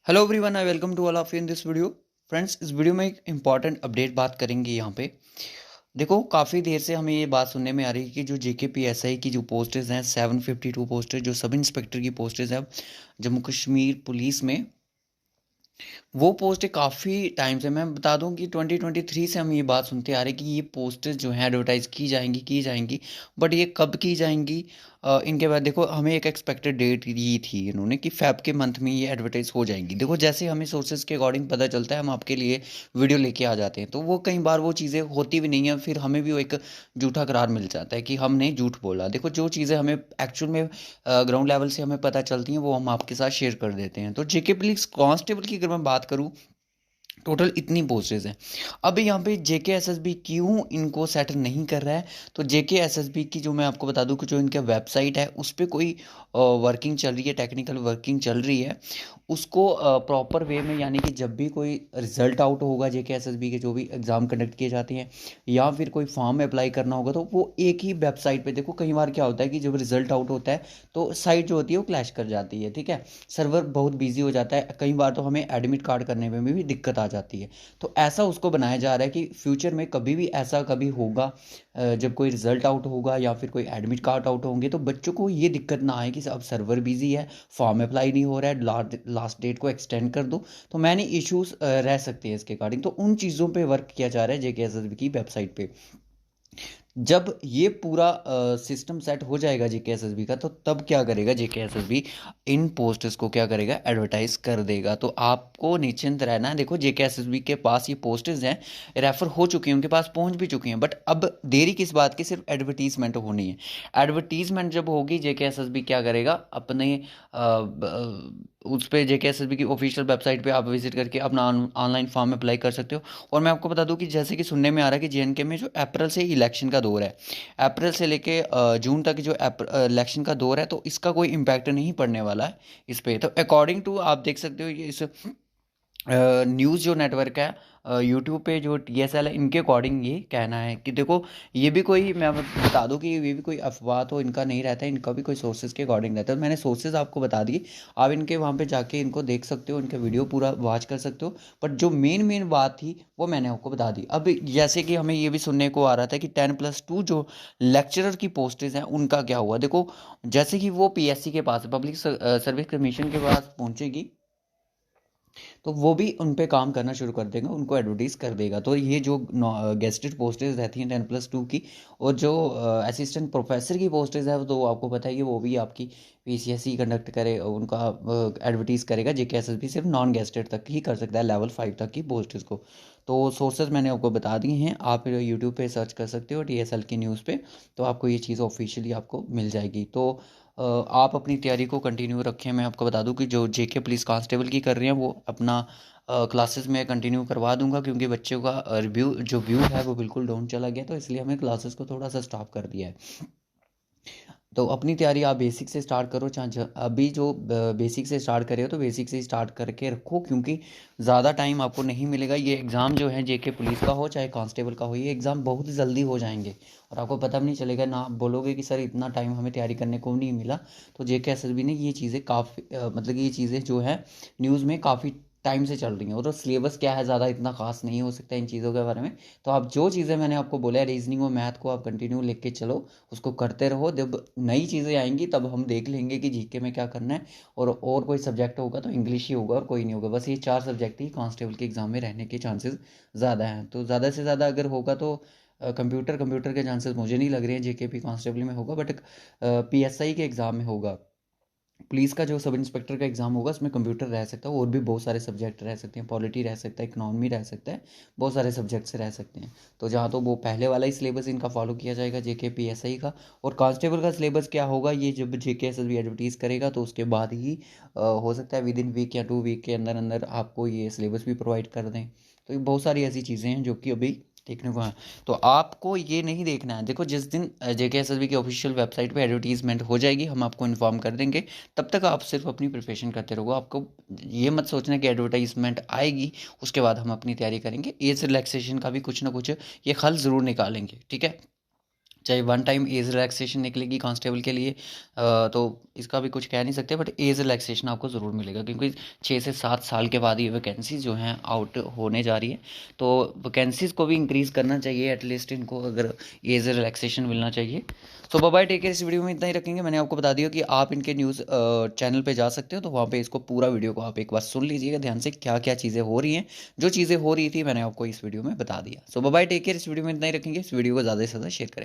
Hello everyone, I welcome to all of you in this video. Friends, इस video में एक important update बात करेंगे। यहाँ पे देखो, काफ़ी देर से हमें ये बात सुनने में आ रही है कि जो जेकेपीएसआई की जो पोस्टेज हैं 752 पोस्टेज, जो सब इंस्पेक्टर की पोस्टेज हैं जम्मू कश्मीर पुलिस में, वो पोस्ट काफ़ी टाइम से, मैं बता दूं कि 2023 से हम ये बात सुनते आ रहे हैं कि ये पोस्टेज जो हैं एडवर्टाइज़ की जाएंगी। बट ये कब की जाएंगी? इनके बाद देखो, हमें एक एक्सपेक्टेड डेट दी थी इन्होंने कि फेब के मंथ में ये एडवर्टाइज हो जाएंगी। देखो, जैसे हमें सोर्सेज के अकॉर्डिंग पता चलता है, हम आपके लिए वीडियो लेके आ जाते हैं, तो वो कई बार वो चीज़ें होती भी नहीं है, फिर हमें भी वो एक झूठा करार मिल जाता है कि हमने झूठ बोला। देखो, जो चीज़ें हमें एक्चुअल में ग्राउंड लेवल से हमें पता चलती हैं, वो हम आपके साथ शेयर कर देते हैं। तो जेके पुलिस कांस्टेबल की अगर मैं बात करूँ, टोटल इतनी पोस्टेज हैं। अब यहाँ पे जेके एसएसबी क्यों इनको सेट नहीं कर रहा है? तो जेके एसएसबी की जो मैं आपको बता दूं कि जो इनका वेबसाइट है उस पर कोई वर्किंग चल रही है, टेक्निकल वर्किंग चल रही है। उसको प्रॉपर वे में, यानी कि जब भी कोई रिजल्ट आउट होगा जेके एसएसबी के, जो भी एग्ज़ाम कंडक्ट किए जाते हैं या फिर कोई फॉर्म अप्लाई करना होगा, तो वो एक ही वेबसाइट पे। देखो, कई बार क्या होता है कि जब रिजल्ट आउट होता है तो साइट जो होती है वो क्लैश कर जाती है, ठीक है। सर्वर बहुत बिजी हो जाता है, कई बार तो हमें एडमिट कार्ड करने में भी दिक्कत आ जाती है। तो ऐसा उसको बनाया जा रहा है कि फ्यूचर में कभी भी ऐसा कभी होगा, जब कोई रिजल्ट आउट होगा या फिर कोई एडमिट कार्ड आउट होंगे, तो बच्चों को ये दिक्कत ना आए कि अब सर्वर बिजी है, फॉर्म अप्लाई नहीं हो रहा है, लास्ट डेट को एक्सटेंड कर दो। तो मैंने इश्यूज रह सकते हैं इसके अकॉर्डिंग, तो उन चीज़ों पे वर्क किया जा रहा है जेकेएसएसबी की वेबसाइट पे। जब ये पूरा सिस्टम सेट हो जाएगा जेकेएसएसबी का, तो तब क्या करेगा जेकेएसएसबी, इन पोस्टर्स को क्या करेगा, एडवर्टाइज कर देगा। तो आपको निश्चिंत रहना है। देखो, जेकेएसएसबी के पास ये पोस्टर्स हैं, रेफर हो चुकी हैं, उनके पास पहुंच भी चुकी हैं, बट अब देरी किस बात की, सिर्फ एडवर्टीजमेंट होनी है। एडवर्टीजमेंट जब होगी, जेकेएसएसबी क्या करेगा, अपने उस पर जेकेएसएसबी की ऑफिशियल वेबसाइट पे आप विजिट करके अपना ऑनलाइन फॉर्म अप्लाई कर सकते हो। और मैं आपको बता दूं कि जैसे कि सुनने में आ रहा है कि जेएनके में जो अप्रैल से इलेक्शन का दौर है, अप्रैल से लेके जून तक जो इलेक्शन का दौर है, तो इसका कोई इम्पैक्ट नहीं पड़ने वाला है इस पे। तो अकॉर्डिंग टू, आप देख सकते हो ये इस न्यूज़ जो नेटवर्क है यूट्यूब पे, जो टीएसएल है, इनके अकॉर्डिंग ये कहना है कि देखो, ये भी कोई, मैं बता दूं कि ये भी कोई अफवाह तो इनका नहीं रहता है, इनका भी कोई सोर्सेज के अकॉर्डिंग रहता है। मैंने सोर्सेज आपको बता दिए, आप इनके वहाँ पे जाके इनको देख सकते हो, इनका वीडियो पूरा वॉच कर सकते हो। बट जो मेन मेन बात थी वो मैंने आपको बता दी। अब जैसे कि हमें ये भी सुनने को आ रहा था कि 10+2 जो लेक्चरर की पोस्टेज हैं उनका क्या हुआ। देखो, जैसे कि वो पीएससी के पास, पब्लिक सर्विस कमीशन के पास पहुंचेगी, तो वो भी उन पे काम करना शुरू कर देगा, उनको एडवर्टीज कर देगा। तो ये जो गेस्टेड पोस्टेज रहती हैं 10+2 की, और जो असिस्टेंट प्रोफेसर की पोस्टेज है, तो आपको पता है कि वो भी आपकी पीसीएसई कंडक्ट करे, उनका एडवर्टीज करेगा। जेकेएसएसबी सिर्फ नॉन गेस्टेड तक ही कर सकता है, लेवल 5 तक की पोस्टेज को। तो सोर्सेज मैंने आपको बता दिए हैं, आप यूट्यूब पे सर्च कर सकते हो टीएसएल की न्यूज़ पे, तो आपको ये चीज़ ऑफिशियली आपको मिल जाएगी। तो आप अपनी तैयारी को कंटिन्यू रखें। मैं आपको बता दूं कि जो जेके पुलिस कांस्टेबल की कर रही हैं, वो अपना क्लासेस में कंटिन्यू करवा दूंगा, क्योंकि बच्चों का रिव्यू जो व्यू है वो बिल्कुल डाउन चला गया, तो इसलिए हमें क्लासेस को थोड़ा सा स्टॉप कर दिया है। तो अपनी तैयारी आप बेसिक से स्टार्ट करो, चाहे अभी जो बेसिक से स्टार्ट करे हो तो बेसिक से ही स्टार्ट करके रखो, क्योंकि ज़्यादा टाइम आपको नहीं मिलेगा। ये एग्ज़ाम जो है जेके पुलिस का हो चाहे कांस्टेबल का हो, ये एग्ज़ाम बहुत जल्दी हो जाएंगे और आपको पता भी नहीं चलेगा, ना आप बोलोगे कि सर इतना टाइम हमें तैयारी करने को नहीं मिला। तो जेके एसएसबी ने ये चीज़ें काफ़ी मतलब कि ये चीज़ें जो है न्यूज़ में काफ़ी टाइम से चल रही हैं, और तो सिलेबस क्या है, ज़्यादा इतना खास नहीं हो सकता इन चीज़ों के बारे में। तो आप जो चीज़ें मैंने आपको बोला है, रीजनिंग और मैथ को आप कंटिन्यू लेके चलो, उसको करते रहो। जब नई चीज़ें आएंगी तब हम देख लेंगे कि जीके में क्या करना है। और कोई सब्जेक्ट होगा तो इंग्लिश ही होगा और कोई नहीं होगा। बस ये 4 सब्जेक्ट ही कांस्टेबल के एग्ज़ाम में रहने के चांसेस ज़्यादा हैं। तो ज़्यादा से ज़्यादा अगर होगा तो कंप्यूटर के चांसेस मुझे नहीं लग रहे हैं जेकेपी कांस्टेबल में होगा, बट पीएसआई के एग्ज़ाम में होगा। पुलिस का जो सब इंस्पेक्टर का एग्ज़ाम होगा उसमें कंप्यूटर रह सकता है, और भी बहुत सारे सब्जेक्ट रह सकते हैं, पॉलिटी रह सकता है, इकोनॉमी रह सकता है, बहुत सारे सब्जेक्ट्स रह सकते हैं। तो जहाँ तो वो पहले वाला ही सिलेबस इनका फॉलो किया जाएगा जेके पीएसआई का। और कांस्टेबल का सिलेबस क्या होगा, ये जब जेके एसएसबी एडवर्टीज़ करेगा तो उसके बाद ही हो सकता है विद इन वीक या 2 वीक के अंदर अंदर आपको ये सिलेबस भी प्रोवाइड कर दें। तो ये बहुत सारी ऐसी चीज़ें हैं जो कि अभी देखने को है। तो आपको ये नहीं देखना है। देखो, जिस दिन जेके एसएसबी की ऑफिशियल वेबसाइट पे एडवर्टीजमेंट हो जाएगी, हम आपको इन्फॉर्म कर देंगे। तब तक आप सिर्फ अपनी प्रिपरेशन करते रहो। आपको ये मत सोचना कि एडवर्टाइजमेंट आएगी उसके बाद हम अपनी तैयारी करेंगे। एज रिलैक्सेशन का भी कुछ ना कुछ ये खल ज़रूर निकालेंगे, ठीक है। चाहे वन टाइम एज रिलैक्सेशन निकलेगी कांस्टेबल के लिए, तो इसका भी कुछ कह नहीं सकते, बट एज रिलैक्सेशन आपको ज़रूर मिलेगा, क्योंकि 6 से 7 साल के बाद ये वैकेंसीज जो हैं आउट होने जा रही है। तो वैकेंसीज़ को भी इंक्रीज़ करना चाहिए, एटलीस्ट इनको अगर एज रिलैक्सेशन मिलना चाहिए। सो बाय बाय, टेक केयर। इस वीडियो में इतना ही रखेंगे। मैंने आपको बता दिया कि आप इनके न्यूज़ चैनल पे जा सकते हो, तो वहाँ पे इसको पूरा वीडियो को आप एक बार सुन लीजिएगा ध्यान से, क्या क्या चीज़ें हो रही हैं। जो चीज़ें हो रही थी मैंने आपको इस वीडियो में बता दिया। सो बाय बाय, टेक केयर। इस वीडियो में इतना ही रखेंगे। इस वीडियो को ज़्यादा से ज़्यादा शेयर करें।